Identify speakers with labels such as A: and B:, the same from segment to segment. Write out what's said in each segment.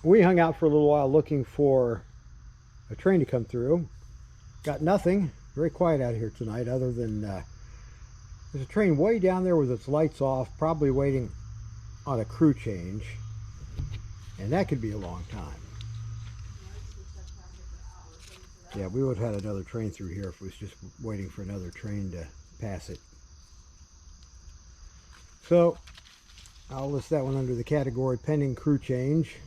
A: We hung out for a little while looking for a train to come through. Got nothing. Very quiet out here tonight, other than there's a train way down there with its lights off, probably waiting on a crew change, and that could be a long time. Yeah, we would have had another train through here if it was just waiting for another train to pass it. So I'll list that one under the category pending crew change.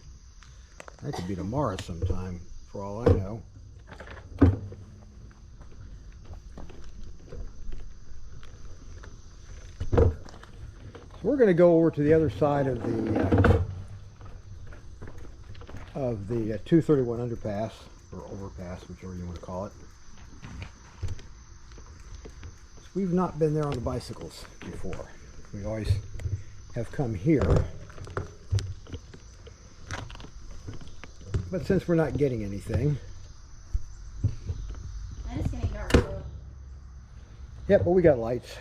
A: That could be tomorrow sometime, for all I know. So we're going to go over to the other side of the 231 underpass, or overpass, whichever you want to call it. So we've not been there on the bicycles before. We always have come here. But since we're not getting anything.
B: And it's getting dark too.
A: Yep, but we got lights.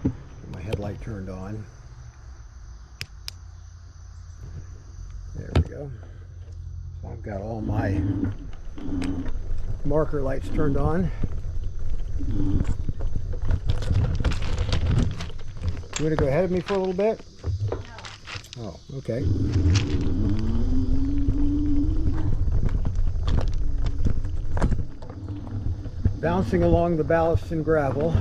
A: Get my headlight turned on. There we go. So I've got all my marker lights turned on. You want to go ahead of me for a little bit? No. Oh, okay. Bouncing along the ballast and gravel.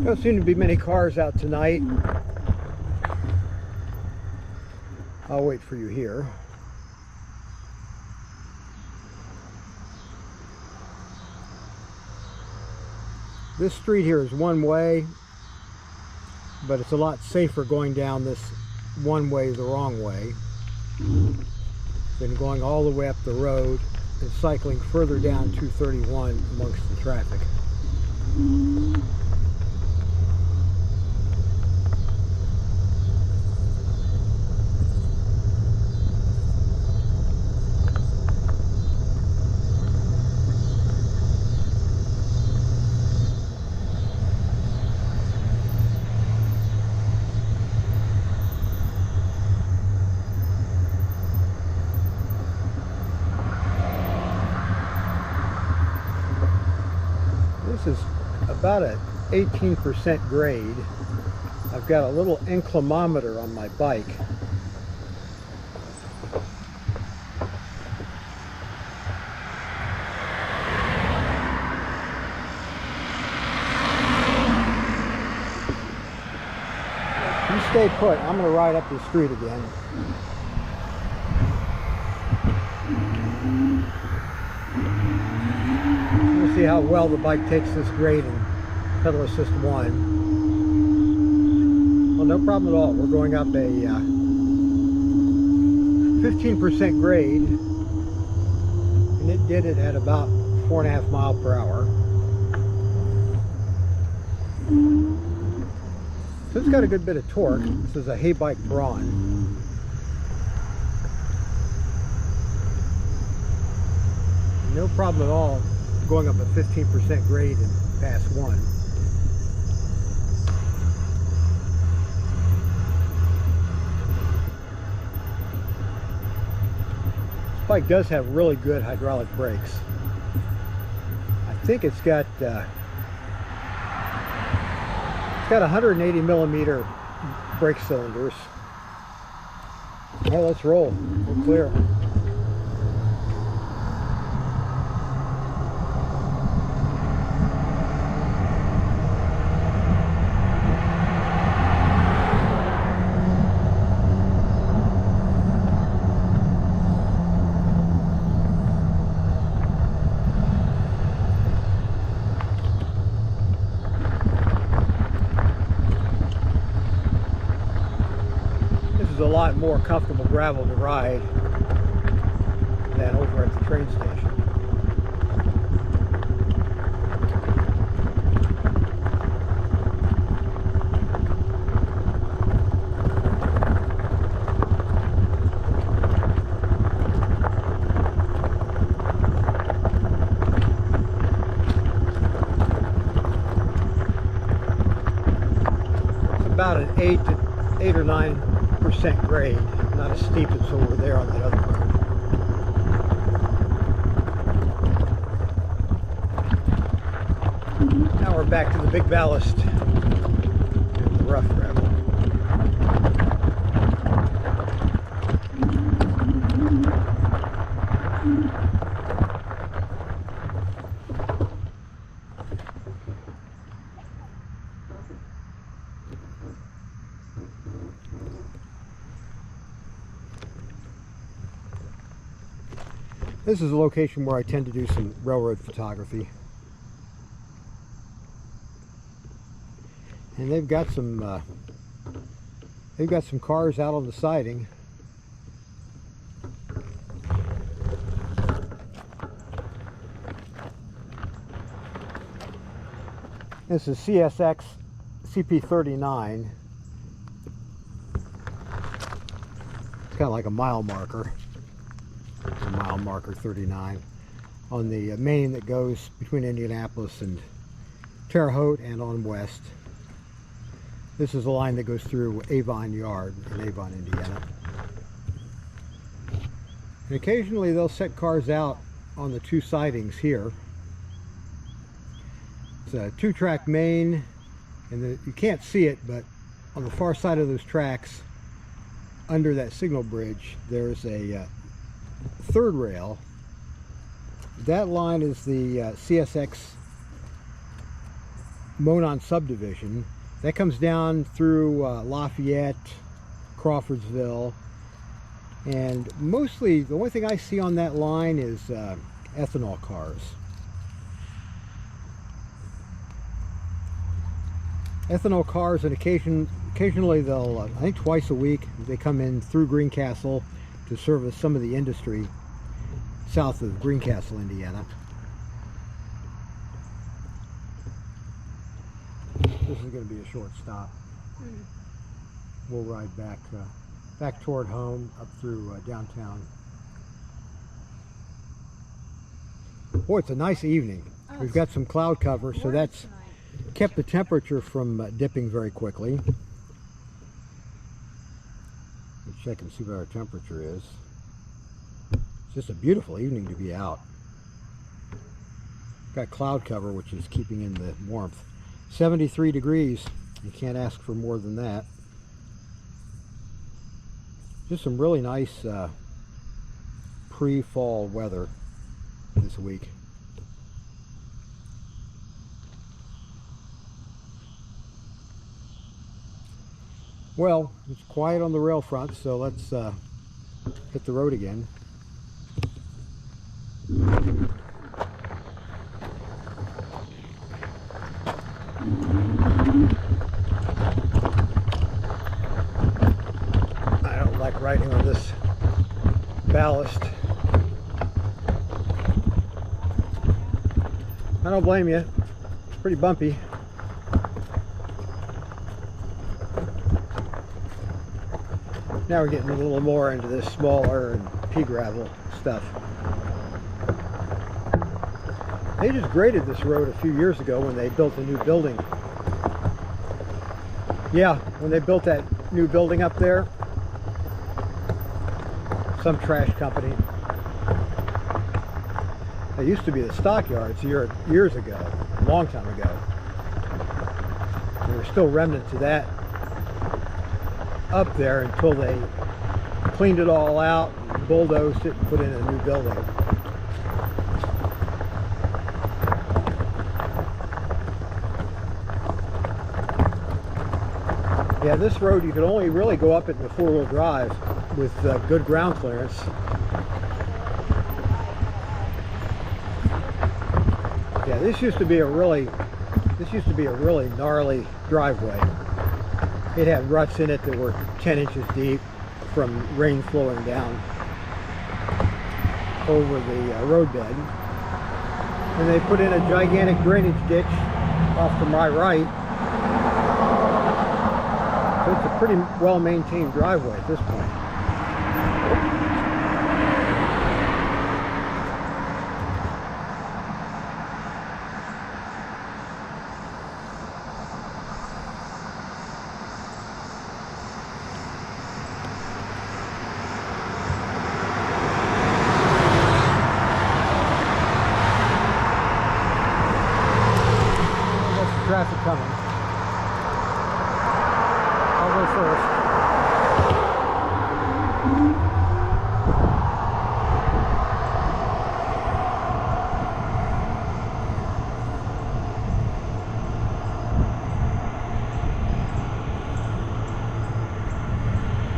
A: Don't seem to be many cars out tonight. I'll wait for you here. This street here is one way, but it's a lot safer going down this one way the wrong way than going all the way up the road and cycling further down 231 amongst the traffic. This is about an 18% grade. I've got a little inclinometer on my bike. You stay put. I'm going to ride up the street again. See how well the bike takes this grade in pedal assist 1. Well, no problem at all. We're going up a 15% grade, and it did it at about 4.5 miles per hour. So it's got a good bit of torque. This is a HeyBike BRAWN. No problem at all going up a 15% grade in pass 1. This bike does have really good hydraulic brakes. I think it's got 180 millimeter brake cylinders. Well, let's roll. We're clear. lot more comfortable gravel to ride than over at the train station. About an 8 or 9% grade, not as steep as over there on that other road. Now we're back to the big ballast and the rough gravel. This is a location where I tend to do some railroad photography. And they've got some cars out on the siding. This is CSX CP39. It's kind of like a mile marker. Mile marker 39 on the main that goes between Indianapolis and Terre Haute and on west. This is a line that goes through Avon Yard in Avon, Indiana. And occasionally they'll set cars out on the two sidings here. It's a two-track main, and you can't see it, but on the far side of those tracks, under that signal bridge, there's a third rail. That line is the CSX Monon subdivision. That comes down through Lafayette, Crawfordsville, and mostly the only thing I see on that line is ethanol cars. Ethanol cars, and occasionally they'll, I think twice a week, they come in through Greencastle to service some of the industry south of Greencastle, Indiana. This is going to be a short stop. We'll ride back toward home up through downtown. Boy, it's a nice evening. We've got some cloud cover, so that's kept the temperature from dipping very quickly. Let's check and see what our temperature is. It's just a beautiful evening to be out. Got cloud cover, which is keeping in the warmth. 73 degrees. You can't ask for more than that. Just some really nice pre-fall weather this week. Well, it's quiet on the rail front, so let's hit the road again. I don't like riding on this ballast. I don't blame you. It's pretty bumpy. Now we're getting a little more into this smaller and pea gravel stuff. They just graded this road a few years ago when they built a new building. Yeah, when they built that new building up there, some trash company. It used to be the stockyards years ago, a long time ago. There were still remnants of that up there until they cleaned it all out, bulldozed it, and put in a new building. Yeah, this road you could only really go up it in a four-wheel drive with good ground clearance. Yeah, this used to be a really gnarly driveway. It had ruts in it that were 10 inches deep, from rain flowing down over the roadbed. And they put in a gigantic drainage ditch off to my right. So it's a pretty well-maintained driveway at this point. Traffic coming. I'll go first.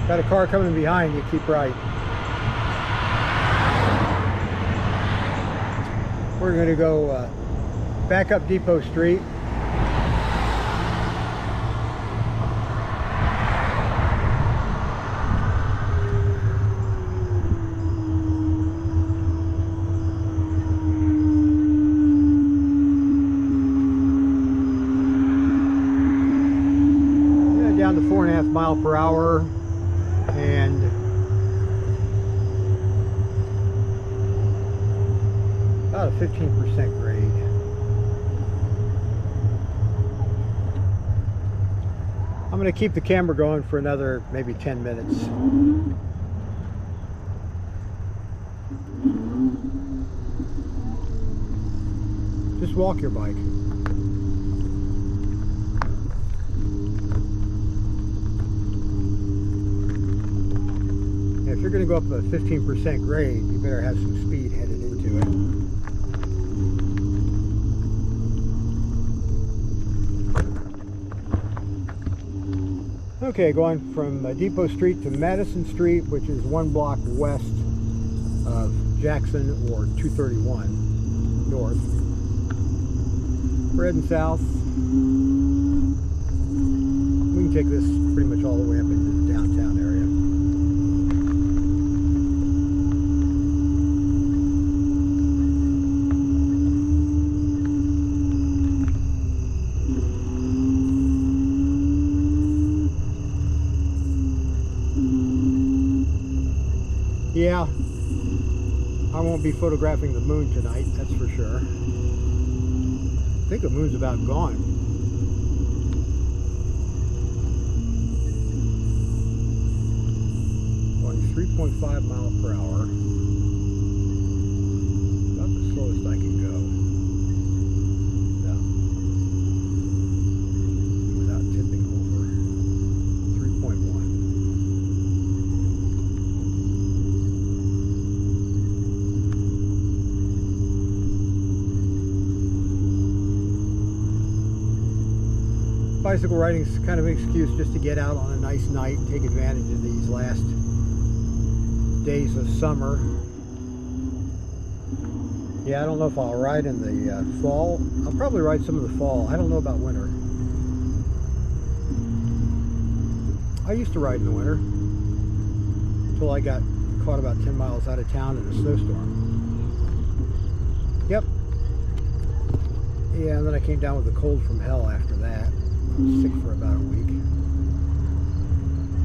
A: Got a car coming behind you, keep right. We're going to go back up Depot Street. Down to 4.5 miles per hour, and about a 15% grade. I'm going to keep the camera going for another maybe 10 minutes. Just walk your bike. If you're going to go up a 15% grade, you better have some speed headed into it. Okay, going from Depot Street to Madison Street, which is 1 block west of Jackson, or 231 north. We're heading south. We can take this pretty much all the way up into the downtown area. Yeah, I won't be photographing the moon tonight, that's for sure. I think the moon's about gone. Going 3.5 miles per hour. About the slowest I can go. Yeah. Without tipping over. 3.1. Bicycle riding is kind of an excuse just to get out on a nice night, take advantage of these last days of summer. Yeah, I don't know if I'll ride in the fall. I'll probably ride some of the fall. I don't know about winter. I used to ride in the winter until I got caught about 10 miles out of town in a snowstorm. Yep. Yeah, and then I came down with a cold from hell after that. I was sick for about a week.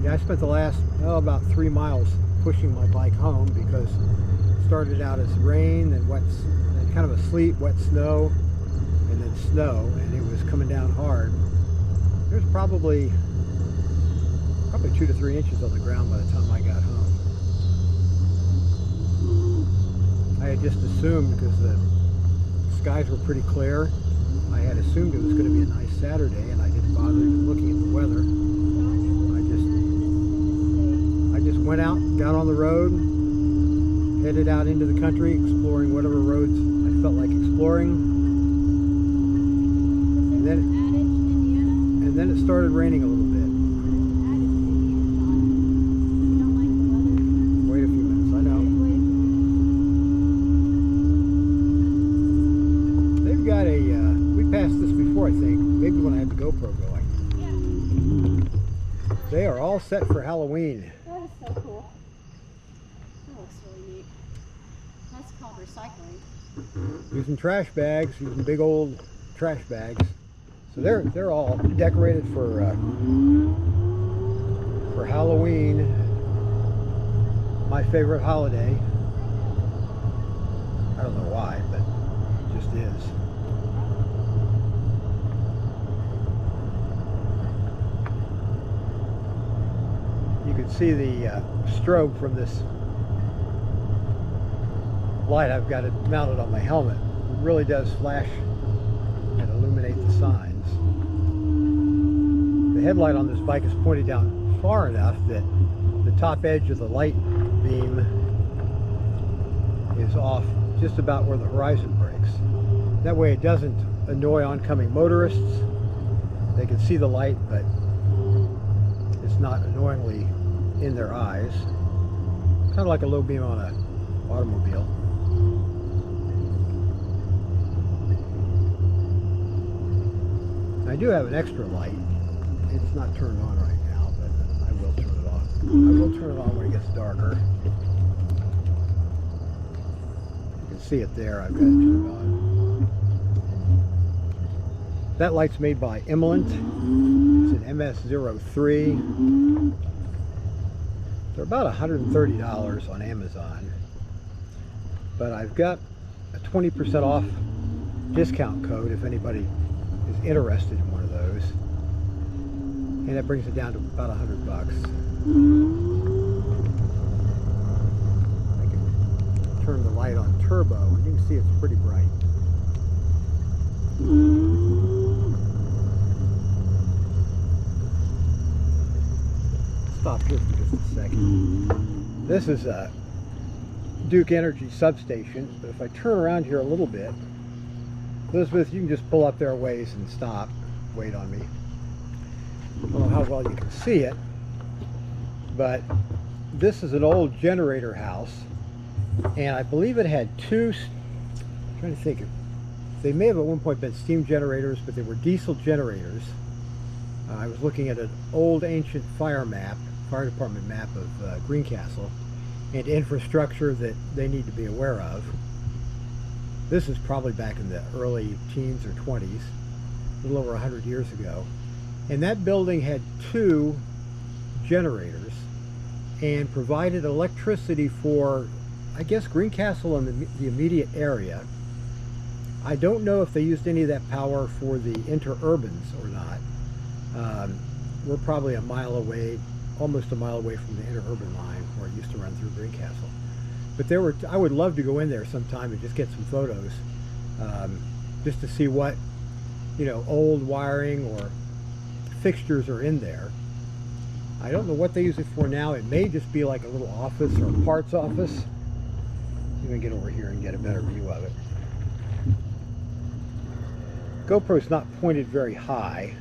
A: Yeah, I spent the last, about 3 miles pushing my bike home because it started out as rain and wet, and kind of a sleet, wet snow, and then snow, and it was coming down hard. There's probably 2 to 3 inches on the ground by the time I got home. I had just assumed, because the skies were pretty clear, I had assumed it was going to be a nice Saturday, and I didn't bother even looking at the weather. I just went out, got on the road, headed out into the country, exploring whatever roads I felt like exploring. And then it started raining a little bit. Wait a few minutes, I know. They've got a, we passed this before, I think, maybe when I had the GoPro going. They are all set for Halloween.
B: That is so cool. looks really neat. That's called recycling.
A: Using trash bags, using big old trash bags. So they're all decorated for Halloween, my favorite holiday. I don't know why, but it just is. You can see the strobe from this light. I've got it mounted on my helmet. It really does flash and illuminate the signs. The headlight on this bike is pointed down far enough that the top edge of the light beam is off just about where the horizon breaks. That way it doesn't annoy oncoming motorists. They can see the light, but it's not annoyingly in their eyes. Kind of like a low beam on an automobile. I do have an extra light. It's not turned on right now, but I will turn it off. I will turn it on when it gets darker. You can see it there. I've got it turned on. That light's made by Emelent. It's an MS03. They're about $130 on Amazon. But I've got a 20% off discount code if anybody is interested in one of those. And that brings it down to about $100 bucks. I can turn the light on turbo and you can see it's pretty bright. Stop here for just a second. This is a Duke Energy substation, but if I turn around here a little bit, Elizabeth, you can just pull up there a ways and stop. Wait on me. I don't know how well you can see it, but this is an old generator house, and I believe it had two, I'm trying to think, they may have at one point been steam generators, but they were diesel generators. I was looking at an old ancient fire department map of Greencastle, and infrastructure that they need to be aware of. This is probably back in the early teens or 20s, a little over 100 years ago. And that building had two generators and provided electricity for, I guess, Greencastle and the immediate area. I don't know if they used any of that power for the interurbans or not. We're probably a mile away, almost a mile away from the interurban line where it used to run through Greencastle. But there were, I would love to go in there sometime and just get some photos, just to see what, you know, old wiring or fixtures are in there. I don't know what they use it for now. It may just be like a little office or a parts office. I'm going to get over here and get a better view of it. GoPro's not pointed very high.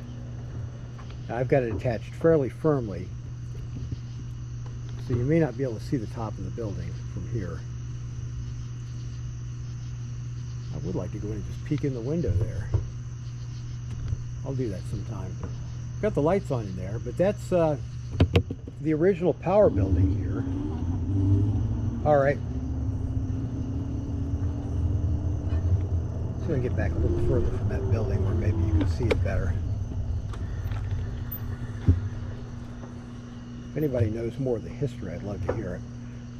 A: I've got it attached fairly firmly, so you may not be able to see the top of the building from here. I would like to go in and just peek in the window there. I'll do that sometime. Got the lights on in there, but that's the original power building here. All right. So I'm going to get back a little further from that building where maybe you can see it better. If anybody knows more of the history, I'd love to hear it.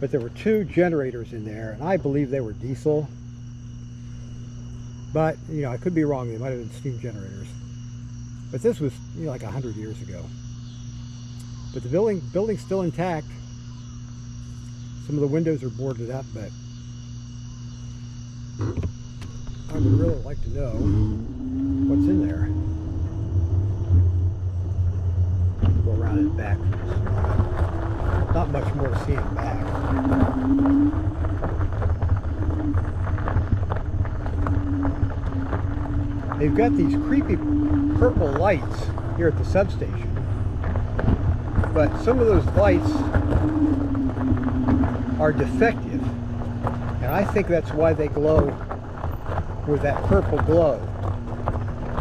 A: But there were two generators in there, and I believe they were diesel. But, you know, I could be wrong. They might have been steam generators. But this was, you know, like 100 years ago. But the building's still intact. Some of the windows are boarded up, but I would really like to know what's in there. Go around and back for just a moment. Not much more to see in back. They've got these creepy purple lights here at the substation, but some of those lights are defective, and I think that's why they glow with that purple glow.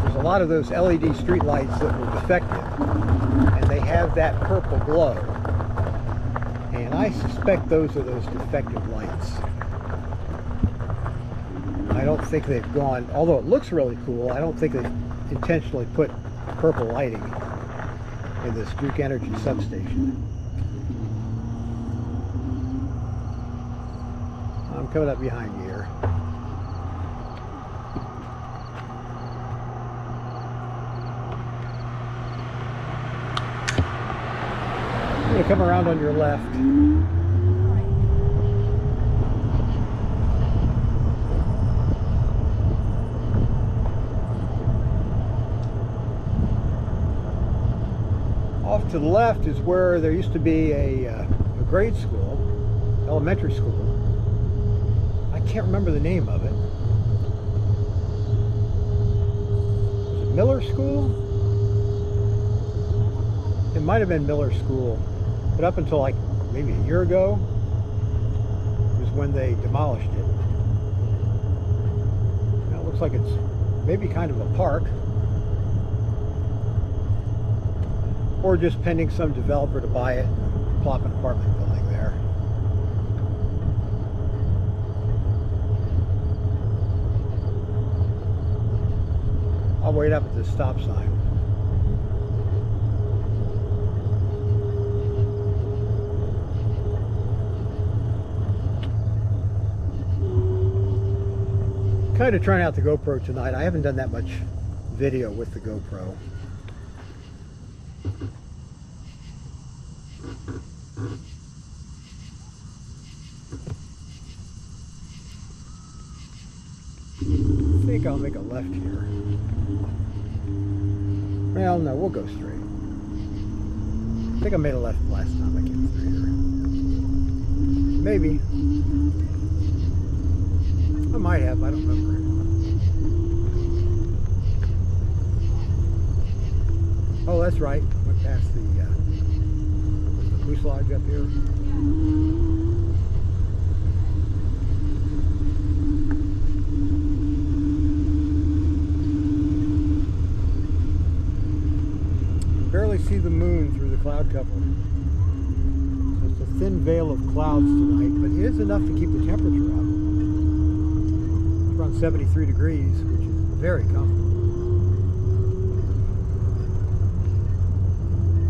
A: There's a lot of those LED street lights that were defective, and they have that purple glow. And I suspect those are those defective lights. I don't think they've gone, although it looks really cool, I don't think they've intentionally put purple lighting in this Duke Energy substation. I'm coming up behind you here. I'm going to come around on your left. Off to the left is where there used to be a grade school, elementary school. I can't remember the name of it. Was it Miller School? It might have been Miller School, but up until like maybe a year ago was when they demolished it. Now it looks like it's maybe kind of a park, or just pending some developer to buy it and plop an apartment building there. I'll wait up at this stop sign. Kind of trying out the GoPro tonight. I haven't done that much video with the GoPro. I think I'll make a left here. Well, no, we'll go straight. I think I made a left last time I came through here. Maybe. I might have, I don't remember. Oh, that's right. Went past the fuselage up here. Barely see the moon through the cloud cover. So it's a thin veil of clouds tonight, but it is enough to keep the temperature up. It's around 73 degrees, which is very comfortable.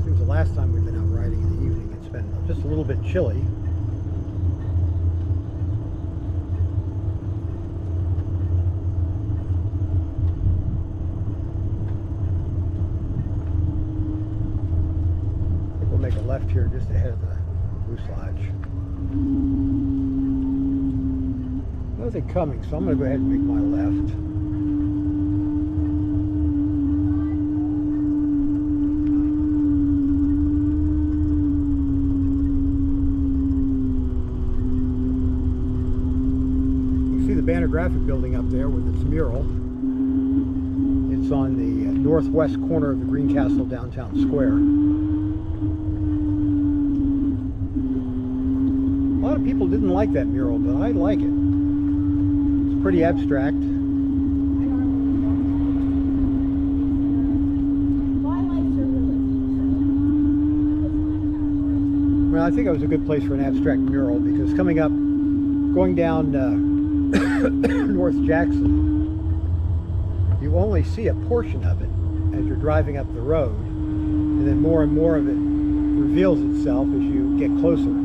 A: Seems the last time we've been out riding in the evening, it's been just a little bit chilly. Make a left here just ahead of the fuselage. Nothing coming, so I'm going to go ahead and make my left. You can see the Banner Graphic building up there with its mural. It's on the northwest corner of the Greencastle Downtown Square. A lot of people didn't like that mural, but I like it. It's pretty abstract. Well, I think it was a good place for an abstract mural because coming up, going down North Jackson, you only see a portion of it as you're driving up the road, and then more and more of it reveals itself as you get closer.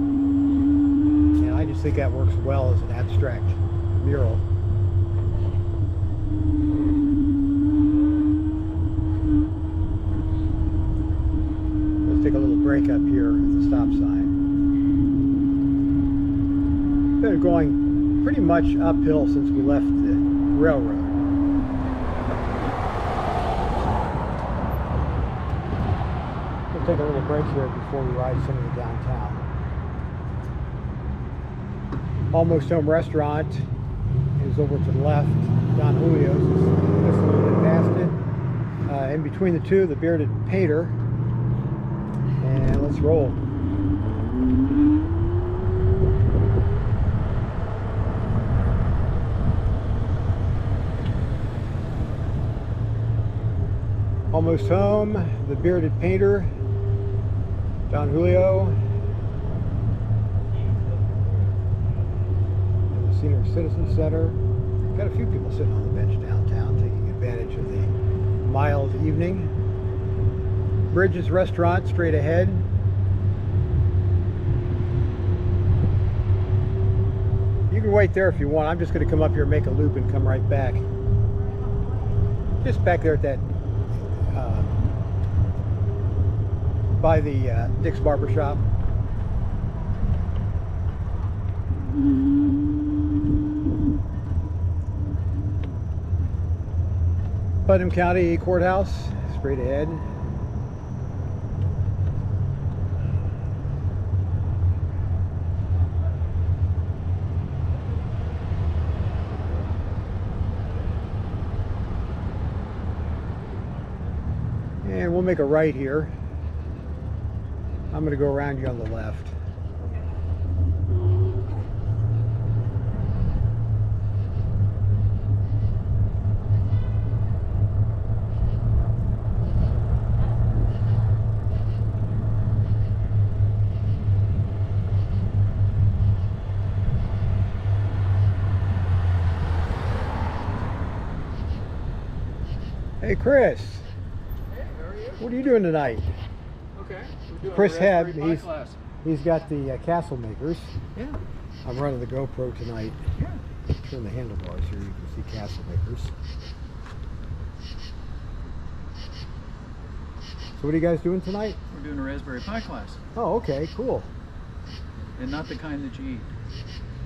A: I just think that works well as an abstract mural. Let's take a little break up here at the stop sign. Been going pretty much uphill since we left the railroad. We'll take a little break here before we ride some of the downtown. Almost Home Restaurant is over to the left. Don Julio's is just a little bit past it. In between the two, the Bearded Painter. And let's roll. Almost Home, the Bearded Painter, Don Julio. Senior Citizen Center. Got a few people sitting on the bench downtown taking advantage of the mild evening. Bridges Restaurant straight ahead. You can wait there if you want. I'm just going to come up here and make a loop and come right back. Just back there at that by the Dick's Barber Shop. Putnam County Courthouse, straight ahead. And we'll make a right here. I'm going to go around you on the left. Hey Chris.
C: Hey, how are you?
A: What are you doing tonight?
C: Okay. We're doing
A: Chris
C: a
A: Heb,
C: Raspberry Pi class.
A: he's got the Castlemakers.
C: Yeah.
A: I'm running the GoPro tonight.
C: Yeah.
A: Turn the handlebars here, you can see Castlemakers. So what are you guys doing tonight?
C: We're doing a Raspberry Pi class.
A: Oh, okay, cool.
C: And not the kind that you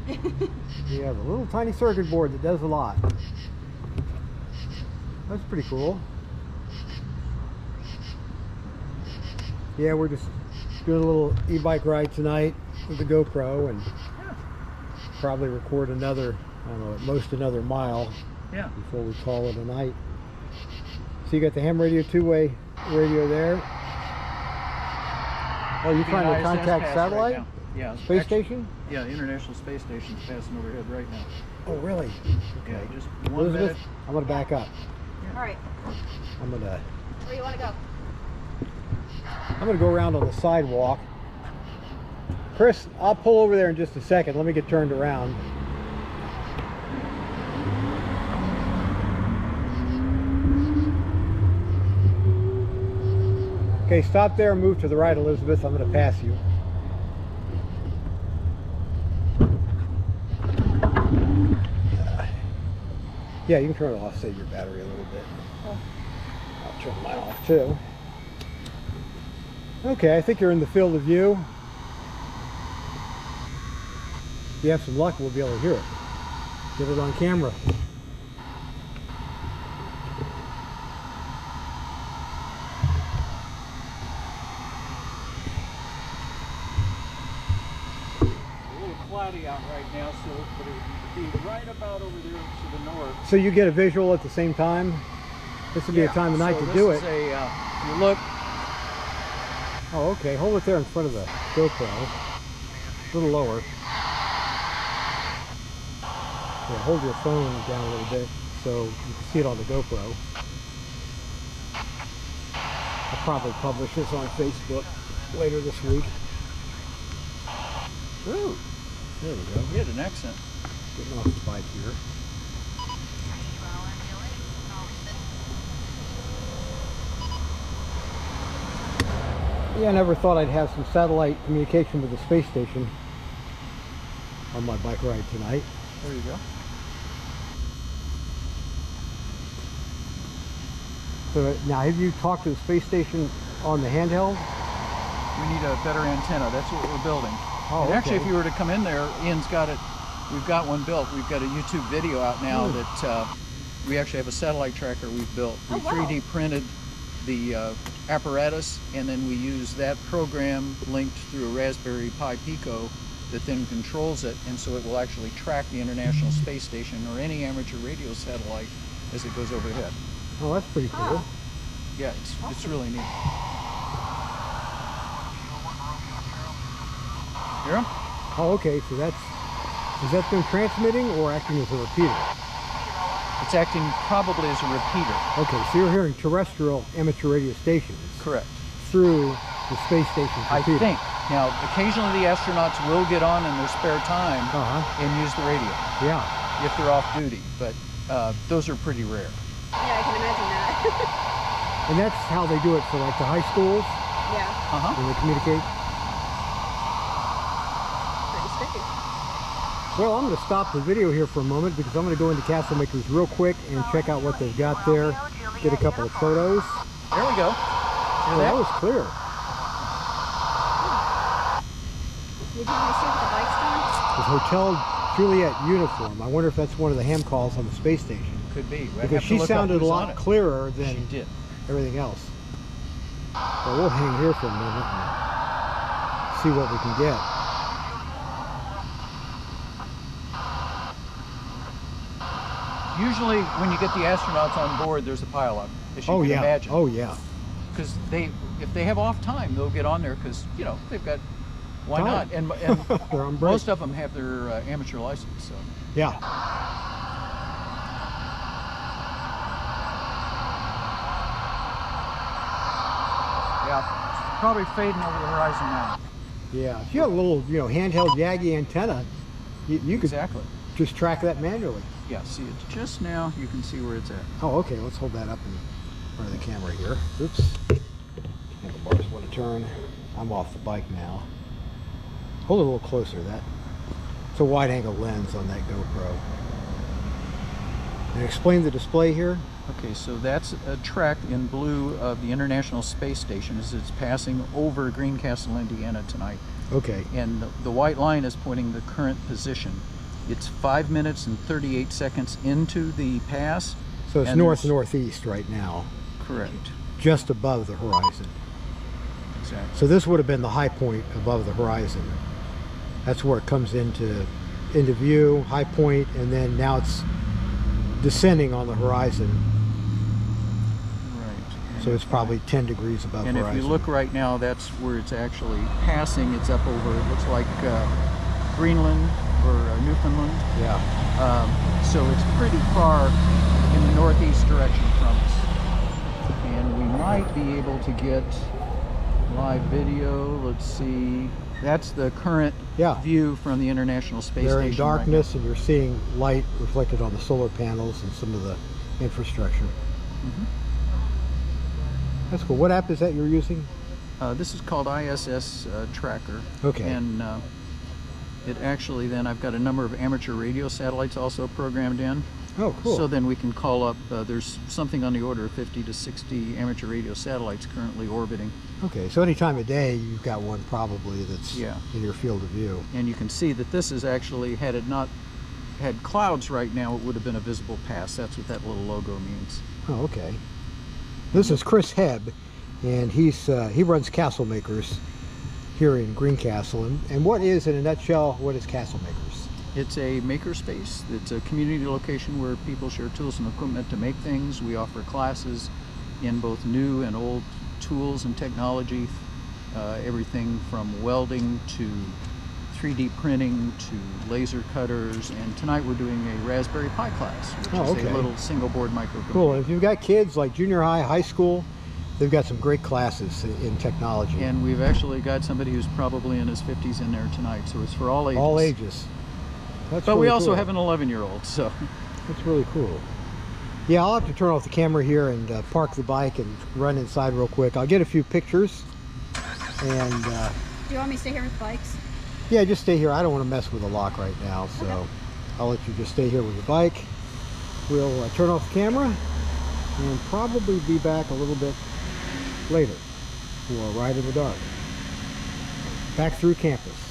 C: eat.
A: Yeah, the little tiny circuit board that does a lot. That's pretty cool. Yeah, we're just doing a little e-bike ride tonight with the GoPro and probably record another, I don't know, at most another mile before we call it a night. So you got the ham radio, two-way radio there. Oh, you're trying to contact satellite?
C: Right yeah.
A: Space station?
C: Yeah, International Space Station's passing overhead right now.
A: Oh, really? Okay.
C: Yeah, just 1
A: Elizabeth,
C: minute.
A: I'm going to back up.
B: All right.
A: I'm going to...
B: Where you want to go?
A: I'm going to go around on the sidewalk. Chris, I'll pull over there in just a second. Let me get turned around. Okay, stop there and move to the right, Elizabeth. I'm going to pass you. Yeah, you can turn it off, save your battery a little bit. I'll turn mine off too. Okay, I think you're in the field of view. If you have some luck, we'll be able to hear it. Get it on camera.
C: It's a little cloudy out right now, so but it would be right about over there to the north.
A: So you get a visual at the same time? This would be a time of night to do it.
C: You look.
A: Oh, okay. Hold it there in front of the GoPro. A little lower. Yeah, hold your phone down a little bit so you can see it on the GoPro. I'll probably publish this on Facebook later this week.
C: Ooh,
A: There we go.
C: you had an accent.
A: Getting off the bike here. Yeah, I never thought I'd have some satellite communication with the space station on my bike ride tonight.
C: There you go.
A: So now, have you talked to the space station on the handheld?
C: We need a better antenna. That's what we're building.
A: Oh,
C: and actually,
A: okay.
C: if you were to come in there, Ian's got it. We've got one built. We've got a YouTube video out now that we actually have a satellite tracker we've built. We 3D printed the apparatus, and then we use that program linked through a Raspberry Pi Pico that then controls it, and so it will actually track the International Space Station or any amateur radio satellite as it goes overhead.
A: Oh, that's pretty cool.
C: Yeah, it's really neat. Hear 'em?
A: Oh, okay. So is that them transmitting or acting as a repeater?
C: It's acting probably as a repeater.
A: Okay, so you're hearing terrestrial amateur radio stations
C: Correct.
A: through the space station
C: I
A: computer.
C: think. Now, occasionally the astronauts will get on in their spare time and use the radio
A: Yeah.
C: if they're off duty, but those are pretty rare.
B: Yeah, I can imagine that.
A: And that's how they do it for like the high schools
B: Yeah,
A: when they communicate.
B: pretty sticky.
A: Well, I'm going to stop the video here for a moment because I'm going to go into Castlemakers real quick and check out what they've got there. Get a couple of photos.
C: There we go.
A: Oh, that was clear.
B: Would you want to see what the bike's doing?
A: It's Hotel Juliet uniform. I wonder if that's one of the ham calls on the space station.
C: Could be. We'd
A: Because
C: have to
A: she
C: look up
A: sounded a
C: who's on
A: lot
C: it.
A: clearer than
C: She did.
A: everything else. So we'll hang here for a minute and see what we can get.
C: Usually, when you get the astronauts on board, there's a pileup, as you
A: Oh
C: can
A: yeah.
C: imagine.
A: Oh yeah.
C: Because if they have off time, they'll get on there because they've got. Why not?
A: Time.
C: And
A: They're on break.
C: most of them have their amateur license. So
A: Yeah.
C: yeah, it's probably fading over the horizon now.
A: Yeah. If you have a little, handheld Yagi antenna, you could
C: Exactly.
A: just track that manually.
C: Yeah. See it just now. You can see where it's at.
A: Oh, okay. Let's hold that up in front of the camera here. Oops. Handlebars want to turn. I'm off the bike now. Hold it a little closer. It's a wide-angle lens on that GoPro. And explain the display here.
C: Okay, so that's a track in blue of the International Space Station as it's passing over Greencastle, Indiana tonight.
A: Okay.
C: And the white line is pointing the current position. It's 5 minutes and 38 seconds into the pass.
A: So it's
C: and
A: northeast right now,
C: Correct.
A: just above the horizon.
C: Exactly.
A: So this would have been the high point above the horizon. That's where it comes into view, high point, and then now it's descending on the horizon.
C: Right.
A: So it's probably 10 degrees above
C: And
A: horizon.
C: if you look right now, that's where it's actually passing. It's up over, it looks like Greenland or Newfoundland.
A: Yeah.
C: So it's pretty far in the northeast direction from us. And we might be able to get live video. Let's see. That's the current view from the International Space
A: They're
C: Station.
A: in darkness and you're seeing light reflected on the solar panels and some of the infrastructure. That's cool. What app is that you're using?
C: This is called ISS Tracker.
A: Okay.
C: And it actually then, I've got a number of amateur radio satellites also programmed in.
A: Oh, cool.
C: So then we can call up, there's something on the order of 50 to 60 amateur radio satellites currently orbiting.
A: Okay, so any time of day you've got one probably that's in your field of view.
C: And you can see that this is actually, had it not had clouds right now, it would have been a visible pass. That's what that little logo means.
A: Oh, okay. This is Chris Hebb, and he runs Castlemakers here in Greencastle. And what is, in a nutshell, what is Castlemakers?
C: It's a makerspace. It's a community location where people share tools and equipment to make things. We offer classes in both new and old tools and technology, everything from welding to 3D printing to laser cutters. And tonight we're doing a Raspberry Pi class, which is a little single board microcomputer.
A: Cool. And if you've got kids like junior high, high school, they've got some great classes in technology.
C: And we've actually got somebody who's probably in his 50s in there tonight, so it's for all ages.
A: All ages. That's
C: but
A: really
C: we also
A: cool.
C: have an 11-year-old, so.
A: That's really cool. Yeah, I'll have to turn off the camera here and park the bike and run inside real quick. I'll get a few pictures. And
B: Do you want me to stay here with bikes?
A: yeah, just stay here. I don't want to mess with the lock right now, so I'll let you just stay here with the bike. We'll turn off the camera and probably be back a little bit later for a ride in the dark. Back through campus.